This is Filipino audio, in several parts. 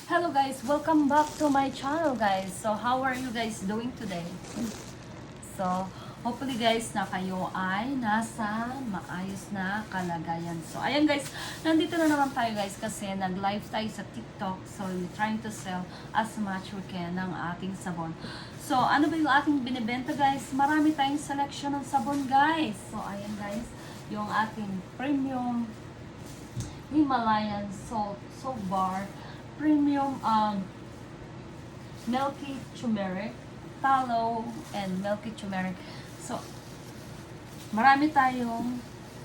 Hello guys, welcome back to my channel guys. So how are you guys doing today? So hopefully guys na kayo ay nasa maayos na kalagayan. So ayan guys, nandito na naman tayo guys kasi nag-live tayo sa TikTok. So we're trying to sell as much we can ng ating sabon. So ano ba yung ating binibenta guys? Marami tayong selection ng sabon guys. So ayan guys, yung ating premium Himalayan soap bar, premium milky turmeric, tallow, and milky turmeric. So, marami tayong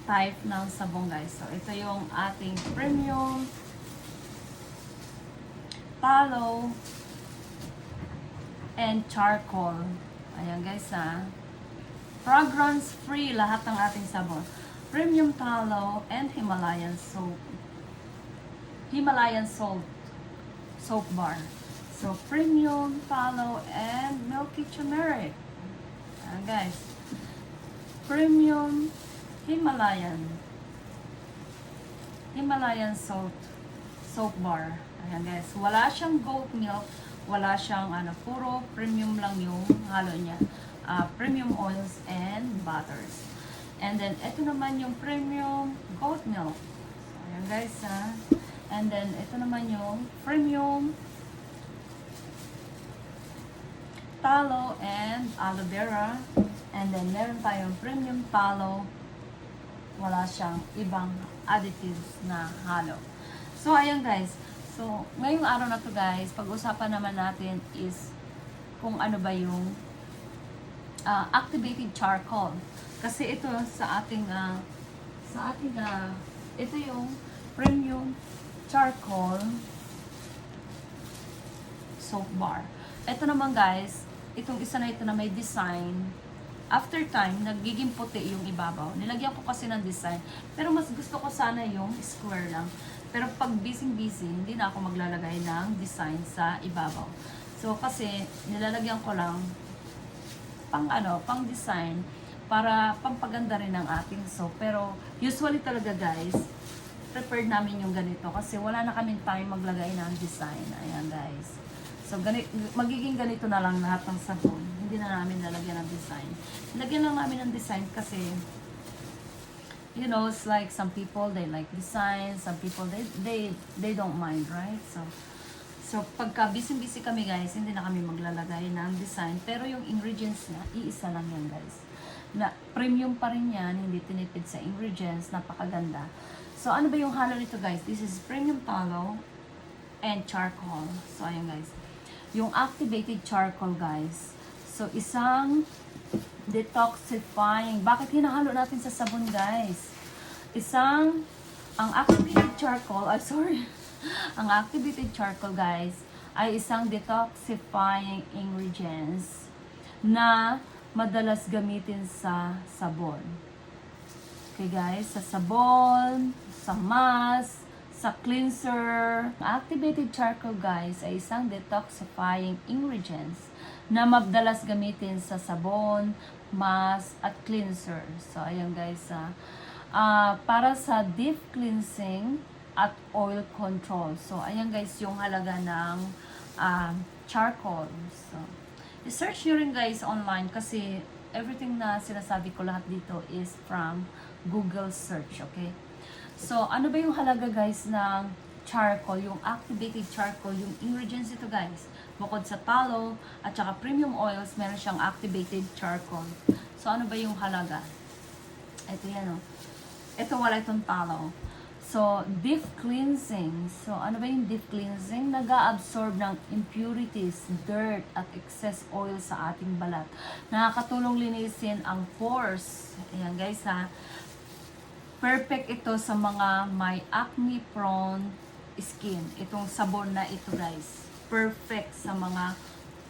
type ng sabon guys. So, ito yung ating premium tallow and charcoal. Ayan guys ha. Fragrance free lahat ng ating sabon. Premium tallow and Himalayan soap. Himalayan soap bar. So, premium tallow and milky turmeric. Ayan guys. Premium Himalayan soap bar. Ayan guys. Wala siyang goat milk. Wala siyang puro premium lang yung halo niya. Premium oils and butters. And then, ito naman yung premium goat milk. So, ayan guys ha. And then, ito naman yung premium tallow and aloe vera. And then, meron tayong premium tallow. Wala siyang ibang additives na halo. So, ayan guys. So, ngayong araw na to guys, pag-usapan naman natin is kung ano ba yung activated charcoal. Kasi ito sa ating ito yung premium charcoal soap bar. Ito naman guys, itong isa na ito na may design, after time, nagiging puti yung ibabaw. Nilagyan ko kasi ng design, pero mas gusto ko sana yung square lang. Pero pag busy, hindi na ako maglalagay ng design sa ibabaw. So kasi nilalagyan ko lang pang design para pampaganda rin ng ating soap. Pero usually talaga guys, prepared namin yung ganito kasi wala na kaming time maglagay ng design. Ayan guys. So magiging ganito na lang lahat ng sabon. Hindi na namin lalagyan ng design. Lagyan lang namin ng design kasi you know, it's like some people they like design, some people they don't mind, right? So pagka busy kami guys, hindi na kami maglalagay ng design. Pero yung ingredients niya, iisa lang yan guys. Na premium pa rin yan, hindi tinipid sa ingredients, napakaganda. So ano ba yung halo nito guys? This is premium tallow and charcoal. So ayan guys. Yung activated charcoal guys. So isang detoxifying. Bakit hinahalo natin sa sabon guys? Ang activated charcoal, ang activated charcoal guys ay isang detoxifying ingredients na madalas gamitin sa sabon. Okay guys, sa sabon, sa mask, sa cleanser. Activated charcoal guys ay isang detoxifying ingredients na madalas gamitin sa sabon, mask, at cleanser. So ayan guys, para sa deep cleansing at oil control. So ayan guys yung halaga ng charcoal. So i-search nyo rin guys online kasi everything na sinasabi ko lahat dito is from Google search, okay? So, ano ba yung halaga guys ng charcoal, yung activated charcoal, yung ingredients ito guys? Bukod sa tallow at saka premium oils, meron siyang activated charcoal. So, ano ba yung halaga? Ito yan o. Ito wala itong tallow. So, deep cleansing. So, ano ba yung deep cleansing? Nag-a-absorb ng impurities, dirt, at excess oil sa ating balat. Nakakatulong linisin ang pores. Ayan guys ha. Perfect ito sa mga may acne-prone skin. Itong sabon na ito guys. Perfect sa mga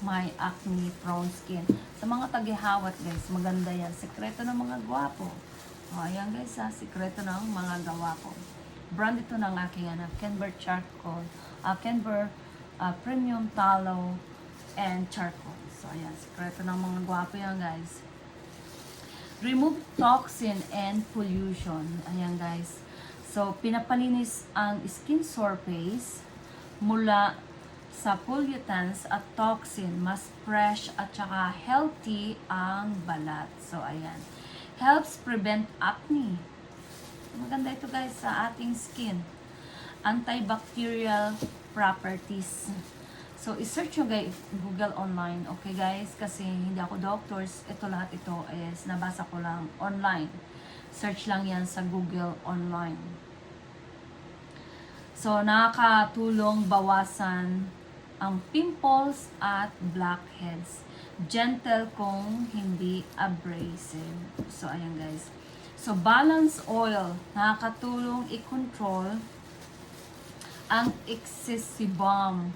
may acne-prone skin. Sa mga tagihawat guys, maganda yan. Sekreto ng mga gwapo. O, ayan guys ha. Sekreto ng mga gwapo. Brand ito ng aking Kenber charcoal, Kenber premium tallow and charcoal. So ayan, sekreto ng mga gwapo yan guys. Remove toxin and pollution. Ayan guys. So pinapalinis ang skin surface mula sa pollutants at toxin, mas fresh at saka healthy ang balat. So, ayan. Helps prevent acne. Maganda ito guys sa ating skin. Antibacterial properties. So, isearch nyo guys, Google online. Okay guys? Kasi hindi ako doctors. Ito lahat ito is nabasa ko lang online. Search lang yan sa Google online. So, nakakatulong bawasan ang pimples at blackheads. Gentle kung hindi abrasive. So, ayan guys. So, balance oil. Nakakatulong i-control ang excessibum.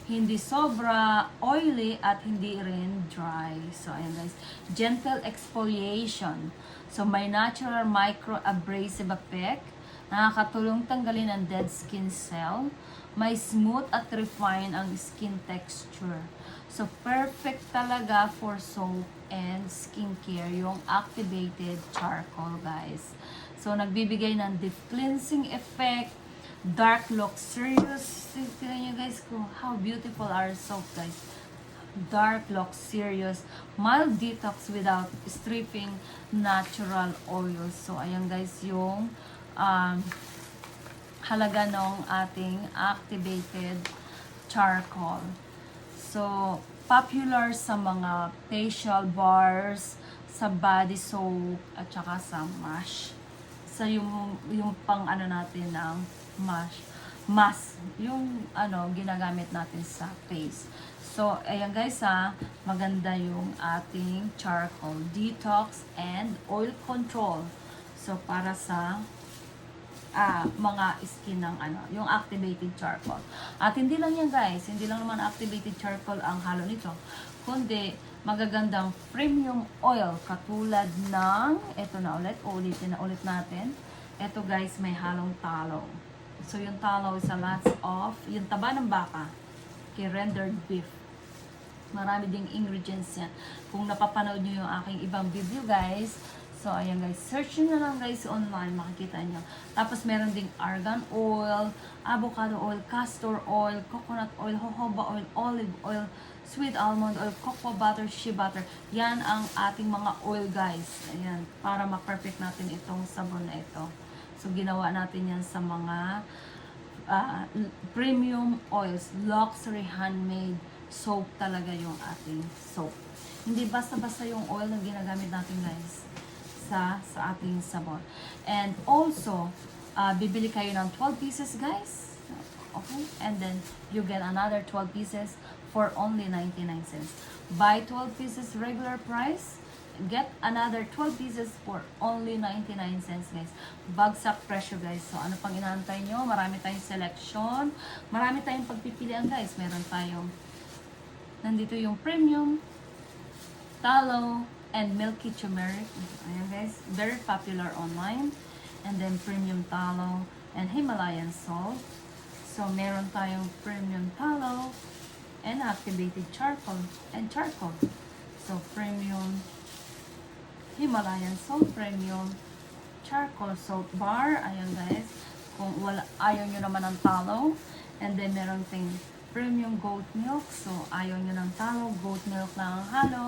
Hindi sobra oily at hindi rin dry. So, ayan guys. Gentle exfoliation. So, may natural micro-abrasive effect. Nakakatulong tanggalin ang dead skin cell. May smooth at refine ang skin texture. So, perfect talaga for soap and skincare yung activated charcoal, guys. So, nagbibigay ng deep cleansing effect, dark luxurious. Tignan nyo guys kung how beautiful our soap, guys. Dark luxurious, mild detox without stripping natural oils. So, ayan guys yung halaga ng ating activated charcoal. So, popular sa mga facial bars, sa body soap, at saka sa mask. Sa yung pang ano natin ng mask, yung ginagamit natin sa face. So, ayan guys maganda yung ating charcoal detox and oil control. So, para sa mga skin ng yung activated charcoal. At hindi lang yan guys, hindi lang naman activated charcoal ang halo nito, kundi magagandang premium oil katulad ng, eto na ulit natin. Eto guys, may halong tallow. So yung tallow is a lot of, yung taba ng baka, kay rendered beef. Marami ding ingredients yan. Kung napapanood nyo yung aking ibang video guys, so, ayan guys, search nyo na lang guys online, makikita nyo. Tapos, meron ding argan oil, avocado oil, castor oil, coconut oil, jojoba oil, olive oil, sweet almond oil, cocoa butter, shea butter. Yan ang ating mga oil guys. Ayan, para ma-perfect natin itong sabon na ito. So, ginawa natin yan sa mga premium oils, luxury handmade soap talaga yung ating soap. Hindi basta-basta yung oil na ginagamit natin guys sa ating sabon. And also, bibili kayo ng 12 pieces guys. Okay? And then, you get another 12 pieces for only 99 cents. Buy 12 pieces regular price, get another 12 pieces for only 99 cents guys. Bagsak presyo guys. So, ano pang inaantay nyo? Marami tayong selection. Marami tayong pagpipilian guys. Meron tayong, nandito yung premium, tallow, and milky turmeric. Ayan guys, very popular online. And then premium tallow and Himalayan salt. So meron tayong premium tallow and activated charcoal and charcoal. So premium Himalayan salt, premium charcoal salt bar. Ayan guys, kung ayaw nyo naman ng tallow. And then meron ting premium goat milk. So ayaw nyo ng tallow, goat milk lang ang halo.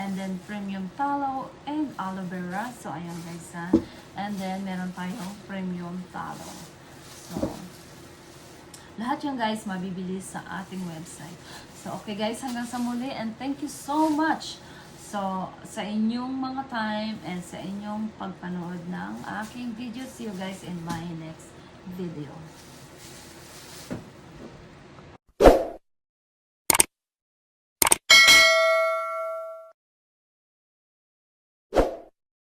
And then premium tallow and aloe vera. So ayan guys And then meron tayong premium tallow. So lahat yan guys mabibili sa ating website. So okay guys, hanggang sa muli and thank you so much. So sa inyong mga time and sa inyong pagpanood ng aking video. See you guys in my next video.